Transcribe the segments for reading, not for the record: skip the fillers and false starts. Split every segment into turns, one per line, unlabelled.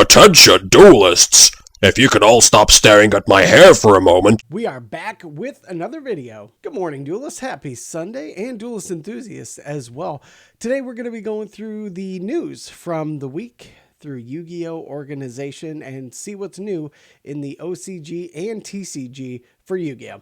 Attention, duelists! If you could all stop staring at my hair for a moment.
We are back with another video. Good morning, duelists. Happy Sunday, and duelist enthusiasts as well. Today we're going to be going through the news from the week through Yu-Gi-Oh organization and see what's new in the OCG and TCG for Yu-Gi-Oh.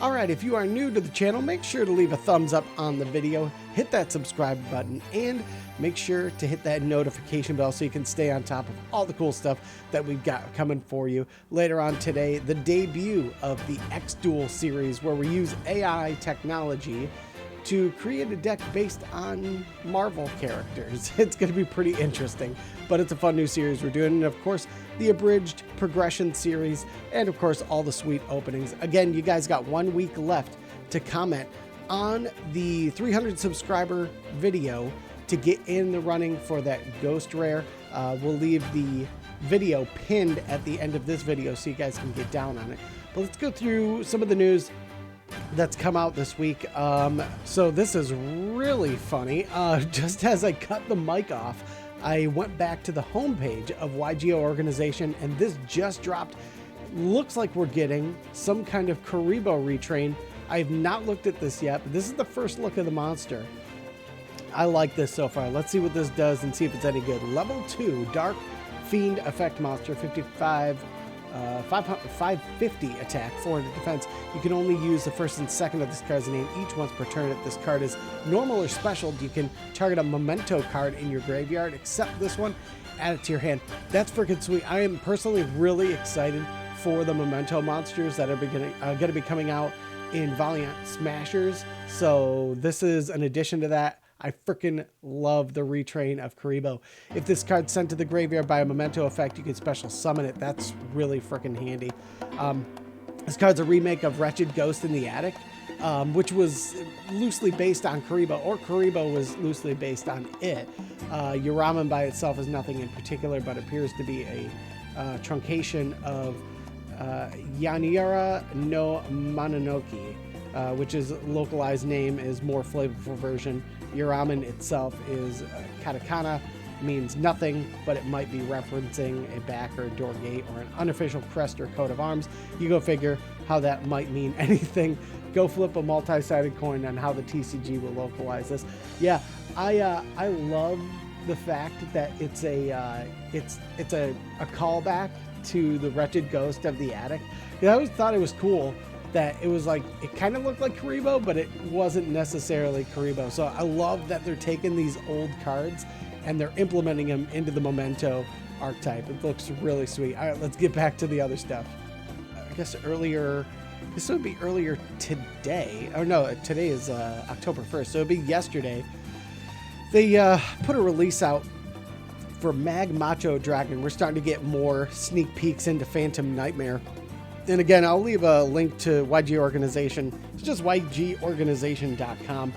Alright, if you are new to the channel, make sure to leave a thumbs up on the video, hit that subscribe button, and make sure to hit that notification bell so you can stay on top of all the cool stuff that we've got coming for you. Later on today, the debut of the X-Duel series, where we use AI technology to create a deck based on Marvel characters. It's going to be pretty interesting, but it's a fun new series we're doing. And of course, the abridged progression series, and of course, all the sweet openings. Again, you guys got 1 week left to comment on the 300 subscriber video to get in the running for that ghost rare. We'll leave the video pinned at the end of this video so you guys can get down on it. But let's go through some of the news that's come out this week. So this is really funny. Just as I cut the mic off, I went back to the homepage of Yugioh organization, and this just dropped. Looks like we're getting some kind of Kuriboh retrain. I have not looked at this yet, but this is the first look of the monster. I like this so far. Let's see what this does and see if it's any good. Level 2 Dark Fiend effect monster, 550 attack, 400 defense. You can only use the first and second of this card's name each once per turn. If this card is normal or special, you can target a Momento card in your graveyard, except this one, add it to your hand. That's freaking sweet. I am personally really excited for the Momento monsters that are going to be coming out in Valiant Smashers. So this is an addition to that. I freaking love the retrain of Kuriboh. If this card's sent to the graveyard by a Memento effect, you can special summon it. That's really freaking handy. This card's a remake of Wretched Ghost in the Attic, which was loosely based on Kuriboh, or Kuriboh was loosely based on it. Uramen by itself is nothing in particular, but appears to be a truncation of Yanira no Mononoke, which is localized name is more flavorful version. Uramen itself is katakana, means nothing, but it might be referencing a back or a door gate or an unofficial crest or coat of arms. You go figure how that might mean anything. Go flip a multi-sided coin on how the TCG will localize this. Yeah, I love the fact that it's a callback to the Wretched Ghost of the Attic. I always thought it was cool that it was like, it kind of looked like Kuriboh, but it wasn't necessarily Kuriboh. So I love that they're taking these old cards and they're implementing them into the Momento archetype. It looks really sweet. All right, let's get back to the other stuff. I guess earlier, this would be earlier today. Oh no, today is October 1st, so it'd be yesterday. They put a release out for Mag Macho Dragon. We're starting to get more sneak peeks into Phantom Nightmare. And again, I'll leave a link to YG Organization. It's just ygorganization.com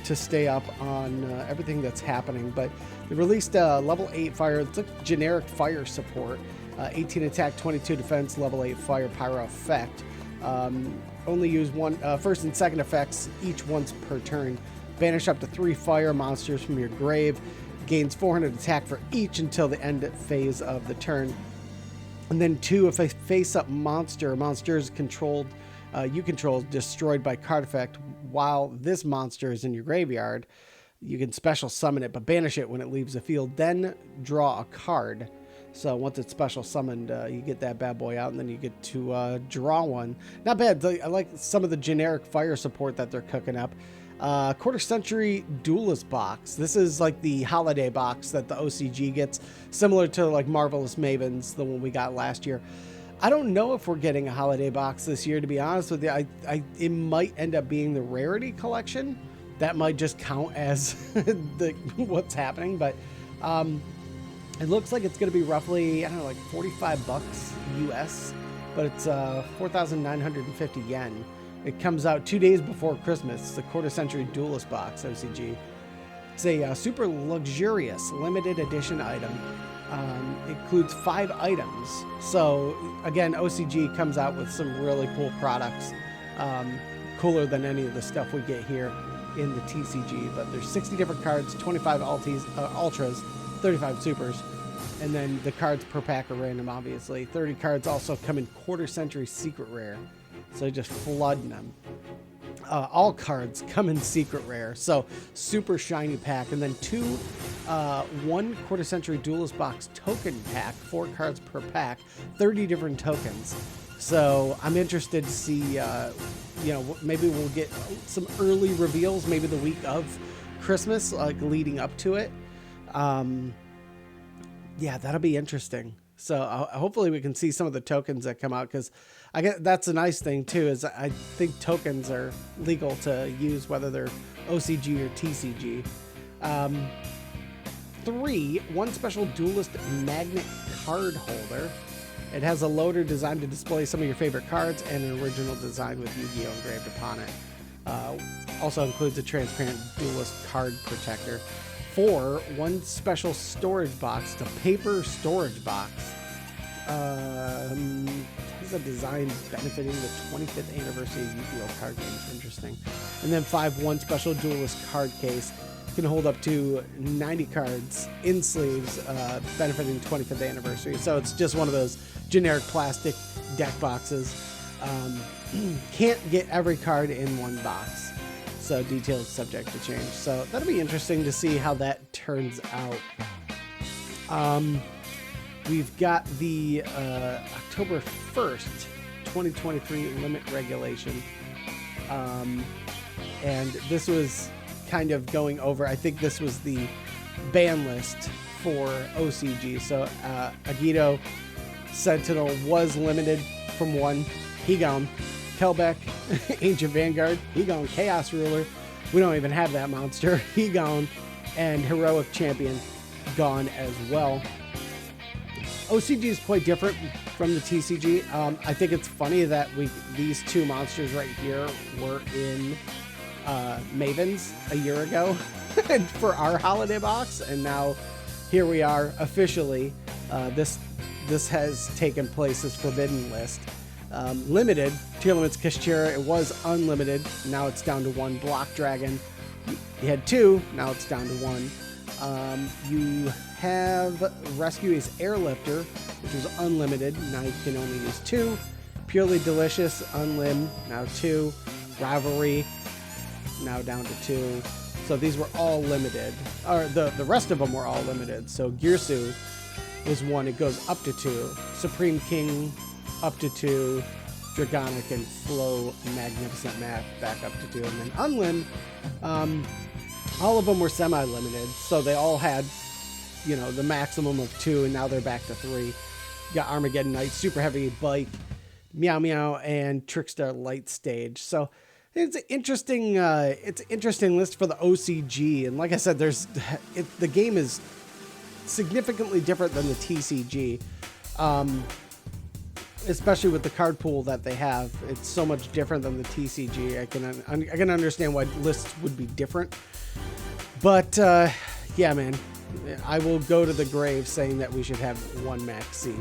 to stay up on everything that's happening. But they released level 8 fire. It's like generic fire support. 18 attack, 22 defense, level 8 fire pyro effect. Only use one first and second effects each once per turn. Banish up to 3 fire monsters from your grave. Gains 400 attack for each until the end phase of the turn. And then 2, if a face-up monster is controlled, you control, destroyed by card effect while this monster is in your graveyard, you can special summon it, but banish it when it leaves the field. Then draw a card. So once it's special summoned, you get that bad boy out, and then you get to draw one. Not bad. I like some of the generic fire support that they're cooking up. Quarter Century Duelist box. This is like the holiday box that the OCG gets, similar to like Marvelous Mavens, the one we got last year. I don't know if we're getting a holiday box this year, to be honest with you. It might end up being the rarity collection. That might just count as what's happening, but it looks like it's going to be roughly, I don't know, like 45 bucks US, but it's 4,950 yen. It comes out 2 days before Christmas. It's the Quarter Century Duelist box, OCG. It's a super luxurious limited edition item. includes 5 items. So again, OCG comes out with some really cool products, cooler than any of the stuff we get here in the TCG. But there's 60 different cards, 25 ultras, 35 supers, and then the cards per pack are random, obviously. 30 cards also come in quarter century secret rare, so just flooding them. All cards come in secret rare, so super shiny pack. And then 1 quarter century duelist box token pack, 4 cards per pack, 30 different tokens. So I'm interested to see, maybe we'll get some early reveals, maybe the week of Christmas, like leading up to it. Yeah, that'll be interesting. So hopefully we can see some of the tokens that come out, because I guess that's a nice thing too, is I think tokens are legal to use whether they're OCG or TCG. 3, 1 special duelist magnet card holder. It has a loader designed to display some of your favorite cards and an original design with Yu-Gi-Oh engraved upon it. Also includes a transparent duelist card protector. 4, 1 special storage box. It's a paper storage box. Has a design benefiting the 25th anniversary of Yu-Gi-Oh card games. Interesting. And then 5, 1 special duelist card case. Can hold up to 90 cards in sleeves, benefiting 25th anniversary. So it's just one of those generic plastic deck boxes. Can't get every card in one box, so details subject to change. So that'll be interesting to see how that turns out. We've got the October 1st, 2023 limit regulation. And this was kind of going over, I think this was the ban list for OCG. So Yugioh Sentinel was limited from 1. He gone. Kelbeck, Ancient Vanguard, he gone. Chaos Ruler, we don't even have that monster, he gone. And Heroic Champion, gone as well. OCG is quite different from the TCG. I think it's funny that these 2 monsters right here were in Mavens a year ago for our holiday box, and now here we are officially. This has taken place as Forbidden List. Limited, Tier Limits Kashira, it was unlimited, now it's down to 1. Block Dragon, you had 2, now it's down to 1. You have Rescue Ace Airlifter, which was unlimited, now you can only use 2. Purely Delicious, unlim, now 2. Rivalry, now down to 2. So these were all limited, or the rest of them were all limited. So Girsu was 1, it goes up to 2. Supreme King up to 2. Dragonic and Flow Magnificent Map back up to 2. And then Unlim, all of them were semi-limited, so they all had, the maximum of 2, and now they're back to 3. You got Armageddon Knight, Super Heavy Bike, Meow Meow, and Trickstar Light Stage. So it's an interesting list for the OCG, and like I said, the game is significantly different than the TCG, especially with the card pool that they have. It's so much different than the TCG. I can understand why lists would be different, but yeah, man, I will go to the grave saying that we should have 1 Max C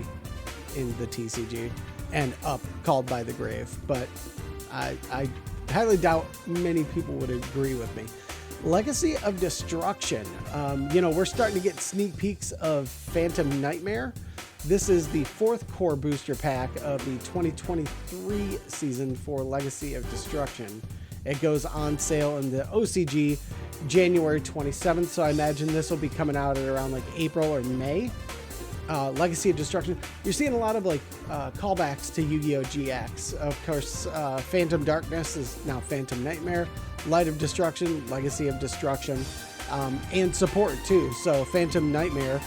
in the TCG and up, called by the grave, but I highly doubt many people would agree with me. Legacy of Destruction. We're starting to get sneak peeks of Phantom Nightmare. This is the 4th core booster pack of the 2023 season for Legacy of Destruction. It goes on sale in the OCG January 27th, so I imagine this will be coming out at around like April or May. Legacy of Destruction. You're seeing a lot of callbacks to Yu-Gi-Oh! GX. Of course, Phantom Darkness is now Phantom Nightmare. Light of Destruction, Legacy of Destruction, and support too. So Phantom Nightmare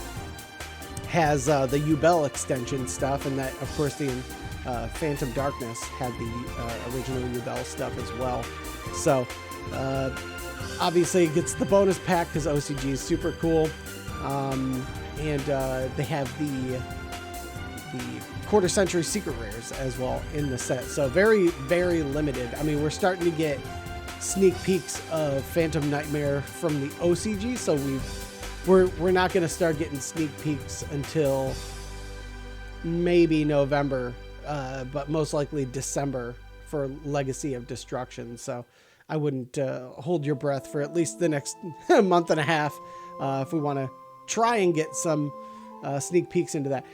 has the Yubel extension stuff, and that, of course, the Phantom Darkness had the original Yubel stuff as well. So obviously it gets the bonus pack because OCG is super cool. And they have the quarter century secret rares as well in the set. So very, very limited. I mean, we're starting to get sneak peeks of Phantom Nightmare from the OCG. So we're not going to start getting sneak peeks until maybe November, but most likely December for Legacy of Destruction. So I wouldn't hold your breath for at least the next month and a half if we want to try and get some sneak peeks into that.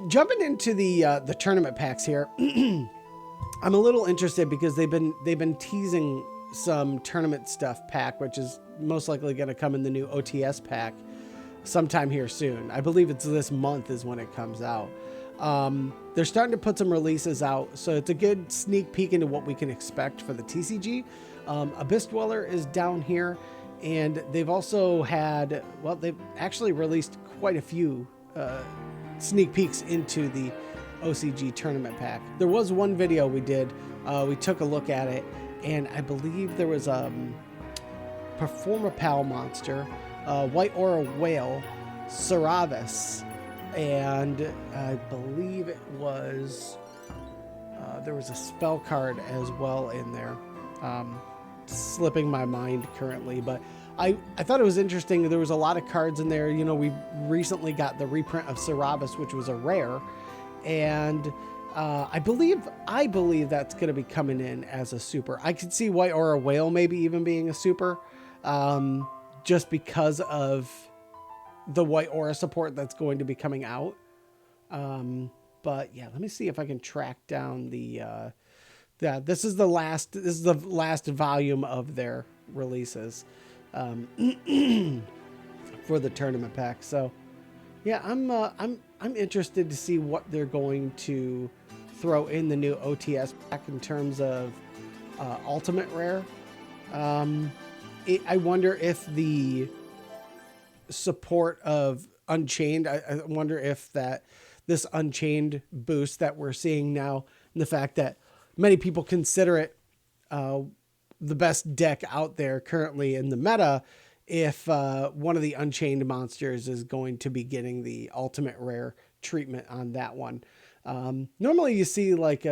Jumping into the tournament packs here, I'm a little interested because they've been teasing some tournament stuff pack, which is most likely going to come in the new OTS pack sometime here soon. I believe it's this month is when it comes out. They're starting to put some releases out, so it's a good sneak peek into what we can expect for the TCG. Abyss Dweller is down here, and they've also had, well, they've actually released quite a few sneak peeks into the OCG tournament pack. There was one video we did, we took a look at it, and I believe there was a Performapal monster, White Aura Whale, Saravis, and I believe it was, there was a spell card as well in there. Slipping my mind currently, but I thought it was interesting. There was a lot of cards in there. You know, we recently got the reprint of Saravis, which was a rare, and I believe that's going to be coming in as a super. I could see White Aura Whale maybe even being a super, just because of the White Aura support that's going to be coming out. But yeah, let me see if I can track down the this is the last volume of their releases for the tournament pack. So yeah, I'm interested to see what they're going to throw in the new OTS pack in terms of ultimate rare. I wonder if the support of Unchained, I wonder if this Unchained boost that we're seeing now, and the fact that many people consider it the best deck out there currently in the meta, if one of the Unchained monsters is going to be getting the ultimate rare treatment on that one. Normally you see like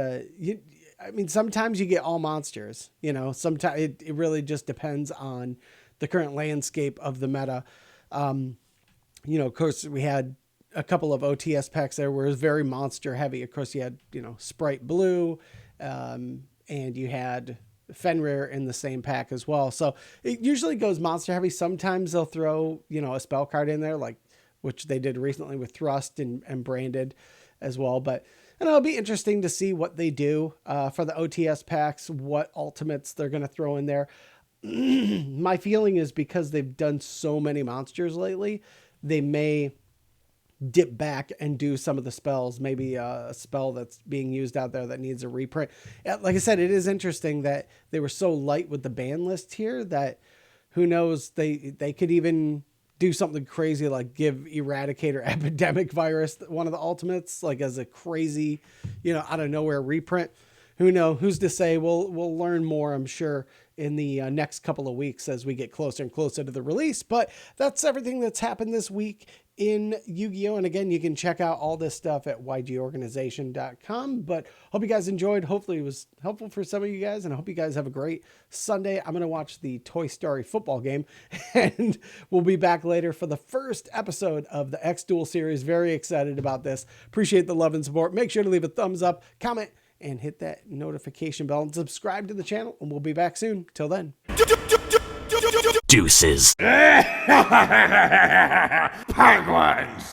sometimes you get all monsters, you know, sometimes it really just depends on the current landscape of the meta. You know, of course we had a couple of OTS packs there where it was very monster heavy. Of course you had, you know, Sprite Blue, and you had Fenrir in the same pack as well. So it usually goes monster heavy. Sometimes they'll throw, you know, a spell card in there, like which they did recently with Thrust and Branded as well. But and it'll be interesting to see what they do for the OTS packs, what ultimates they're going to throw in there. My feeling is because they've done so many monsters lately, they may dip back and do some of the spells, maybe a spell that's being used out there that needs a reprint. Like I said, it is interesting that they were so light with the ban list here that who knows, they could even do something crazy like give Eradicator Epidemic Virus one of the ultimates, like as a crazy, you know, out of nowhere reprint. Who knows? Who's to say? We'll learn more, I'm sure, in the next couple of weeks as we get closer and closer to the release. But that's everything that's happened this week in Yu-Gi-Oh! And again, you can check out all this stuff at ygorganization.com. But hope you guys enjoyed. Hopefully it was helpful for some of you guys, and I hope you guys have a great Sunday. I'm going to watch the Toy Story football game, and we'll be back later for the first episode of the X-Duel series. Very excited about this. Appreciate the love and support. Make sure to leave a thumbs up, comment, and hit that notification bell and subscribe to the channel, and we'll be back soon. Till then.
Deuces.
Penguins!